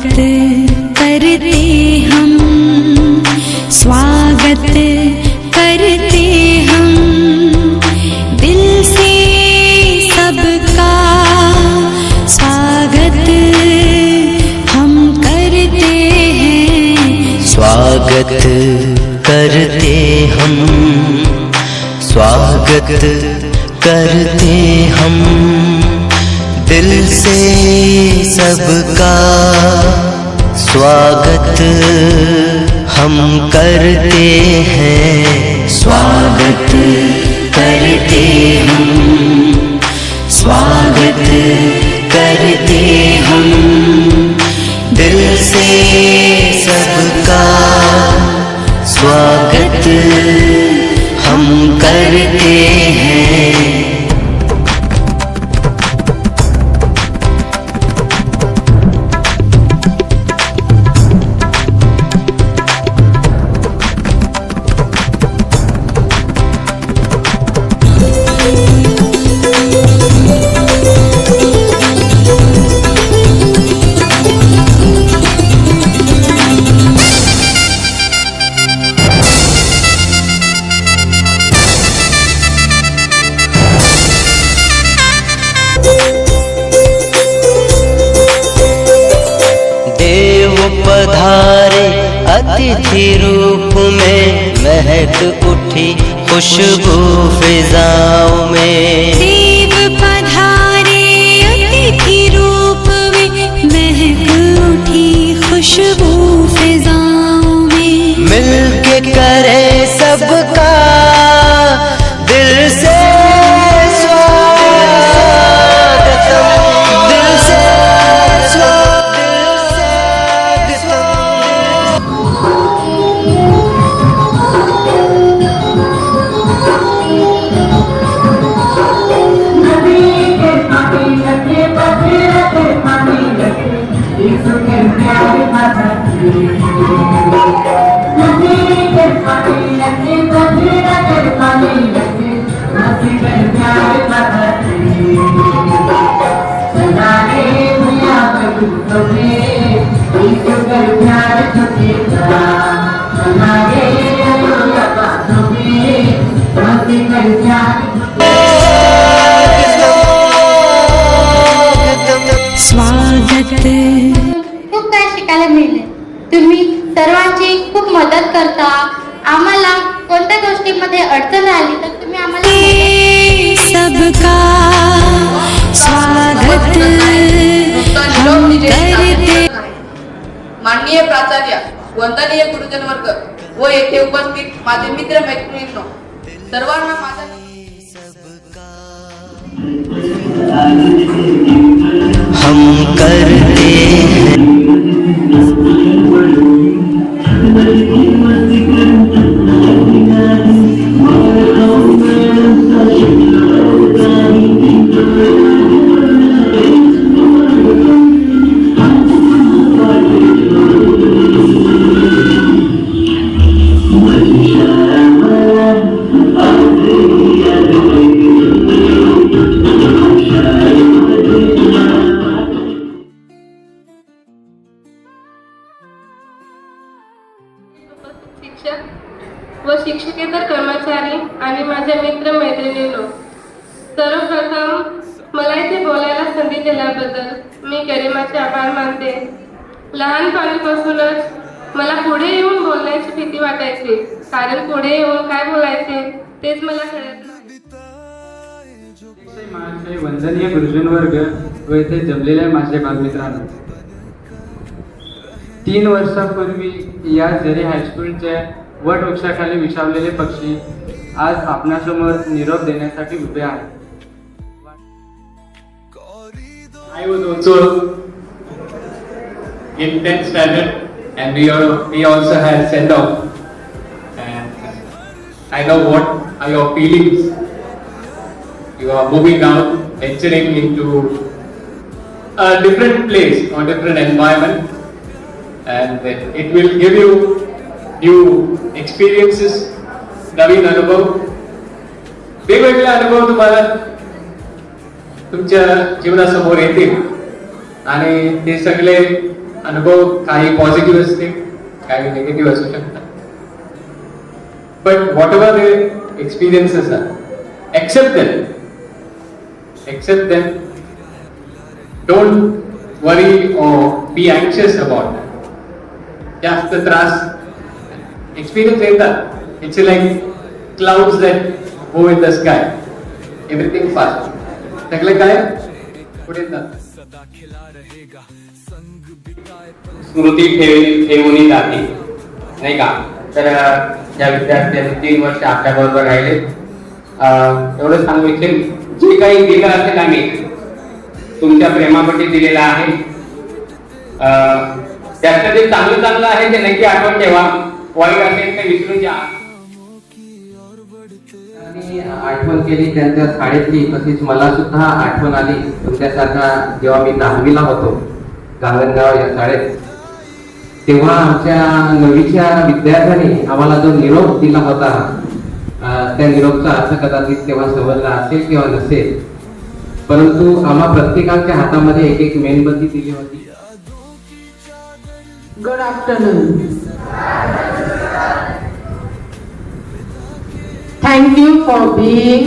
करते हम, स्वागत करते हम दिल से सबका, स्वागत हम करते हैं, स्वागत करते हम, स्वागत करते हम दिल से सबका, स्वागत हम करते हैं, स्वागत करते हम, स्वागत करते हम दिल से सबका, स्वागत हम करते हैं। पधारे अतिथि रूप में, महक उठी खुशबू फिजाओं में। देव पधारे अतिथि रूप में, महक उठी खुशबू फिजाओं में। मिलके करे सबका दिल से खूप काय शिकायला मिळाले। तुम्ही सर्वांची खूप मदत करता। आम्हाला कोणत्या गोष्टीमध्ये अडचण आली तर तुम्ही आम्हाला सबका स्वागत हम करते। माननीय प्राचार्य, वंदनीय गुरुजन वर्ग व येथे उपस्थित माझे मित्र मैत्रिणींनो, सर्वांना माझा हम करते हैं। शिक्षक व शिक्षकेतर कर्मचारी आणि माझे मित्र मैत्रिणींनो, सर्वप्रथम मला इथे बोलायला संधी दिल्याबद्दल मी गरिमाचे आभार मानते। लहानपणीपासूनच मला पुढे येऊन बोलण्याची भीती वाटायची, कारण पुढे येऊन काय बोलायचे तेच मला कळत नाही। माझे वंदनीय गुरुजन वर्ग व येथे जमलेल्या माझे बालमित्रांनो, 3 वर्षापूर्वी या जरी हायस्कूलच्या वटवृक्षाखाली विसावलेले पक्षी आज आपणासमोर निरोप देण्यासाठी उभे आहेत। I was also in 10th standard and we also had send off, and I know what are your feelings. You are moving out, venturing into a different place or different environment, and it will give you new experiences, नवीन अनुभव, वेगवेगळे अनुभव तुम्हाला तुमच्या जीवनासमोर येतील आणि ते सगळे अनुभव काही पॉझिटिव्ह असते, काही निगेटिव्ह असू शकतात. But whatever the experiences are, accept them. Don't worry or be anxious about that. जास्त त्रास एक्सपिरियन्स येतात. It's like clouds that go in the sky. Everything fast. सगळं काय पुढे जातं. स्मृती ठेवून जाते, नाही का? तर ज्या विद्यार्थ्यांनी 3 वर्ष आपल्याबरोबर राहिले, एवढं सांगू इच्छेन, जे काही दिलं असेल आम्ही तुमच्या प्रेमापोटी दिलेलं आहे, त्यातलं जे चांगलं आहे ते नक्की आठवण ठेवा. वाईट असेल तर विसरून जा. आणि आठवण केली त्यांच्या शाळेतली, तशीच मला सुद्धा आठवण आली तुमच्यासारखा. जेव्हा मी 10वीला होतो गांगणगाव या शाळेत, तेव्हा आमच्या 9वीच्या विद्यार्थ्यांनी आम्हाला जो निरोप दिला होता, त्या निरोपचा अर्थ कदाचित तेव्हा समजला असेल किंवा नसेल, परंतु आम्हा प्रत्येकाच्या हातामध्ये एक मेणबत्ती दिली होती. Good afternoon. Thank you for being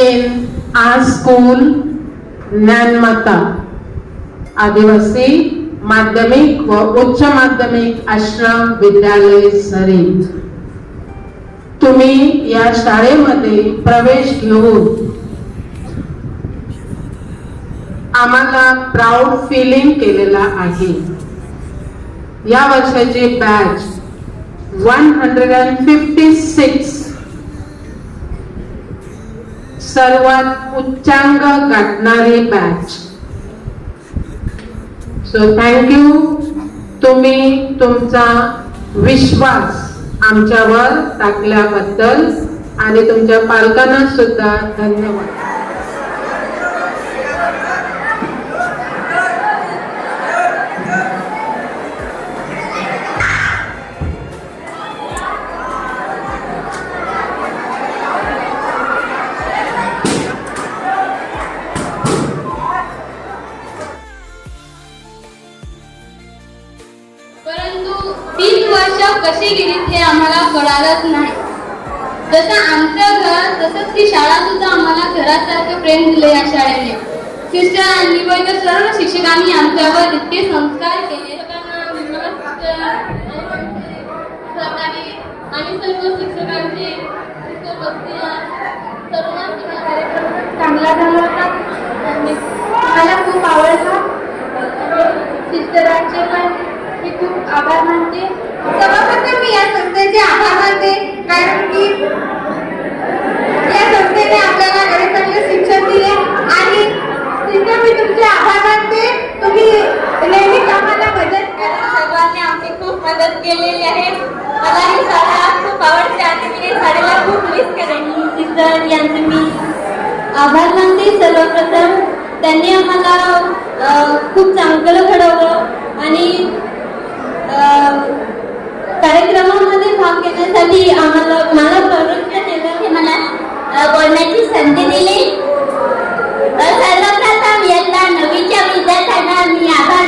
in our school, Gyanmata आदिवासी माध्यमिक व उच्च माध्यमिक आश्रम विद्यालय सरीत. तुम्ही या शाळेमध्ये प्रवेश घेऊन आम्हाला प्राऊड फीलिंग केलेला आहे. या वर्षाची बॅच 156 सर्वात उच्चांक गाठणारी बॅच. So thank you. तुम्ही तुमचा विश्वास आमच्यावर टाकल्याबद्दल आणि तुमच्या पालकांना सुद्धा धन्यवाद. परंतु 30 वर्ष कशी गेलीत हे आम्हाला कळालंच नाही. जसं आमचं घर तसंच ही शाळा सुद्धा आम्हाला घरासारखं प्रेम दिले या शाळेने. सिस्टरांनी व इतर सर्व शिक्षकांनी आमच्यावर इतके संस्कार केले. सरकारी आणि सर्व शिक्षकांचे कार्यक्रम चांगला झाला होता. मला खूप आवडला. सिस्टरांचे पण मी खूप आभार मानते. सर्वप्रथम मी या संस्थेचे आभार मानते, कारण की या संस्थेने आपल्याला एवढे चांगले शिक्षण दिले. आणि तिथे मी तुमचे आभार मानते. तुम्ही नेहमीच आम्हाला मदत करा. सर्वांनी आमची खूप मदत केलेली आहे. मला ही शाळा खूप आवडते आणि मी या शाळेला खूप मिस करेन. सिस्टर यांचे मी आभार मानते. सर्वप्रथम त्यांनी आम्हाला खूप चांगलं घडवलं आणि कार्यक्रमामध्ये भाग घेण्यासाठी मला प्रवृत्त केलं. हे मला बोलण्याची संधी दिली. सर्वप्रथम इयत्ता 9वीच्या विद्यार्थ्यांना मी आभार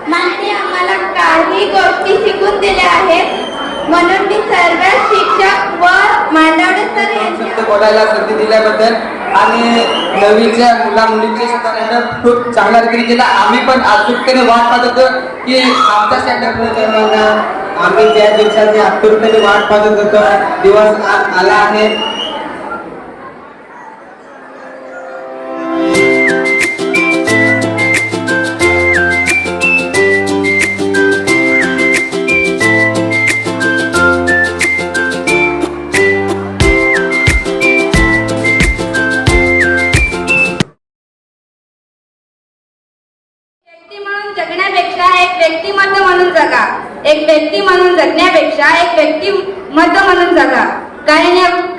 मानते. आम्हाला काही गोष्टी शिकून दिल्या आहेत, म्हणून मी सर्व शिक्षक व मांडवडे सर यांच्या बोलायला संधी दिल्याबद्दल आणि 9वीच्या मुला-मुलींचे स्टँडअप खूप चांगल्या रीतीने केला. आम्ही पण आतुरतेने वाट पाहत होतो की आमचा स्टँडअप आम्ही त्या दिवसाची आतुरतेने वाट पाहत होतो. दिवस आला आहे. जगण्यापेक्षा एक व्यक्तिमत्व म्हणून जगा. एक व्यक्ती म्हणून जगण्यापेक्षा एक व्यक्तिमत्व म्हणून जगा.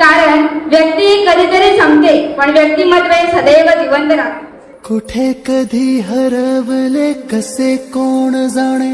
कारण व्यक्ती कधीतरी संपते, पण व्यक्तिमत्व हे सदैव जिवंत राहते. कुठे कधी हरवले कसे कोण जाणे.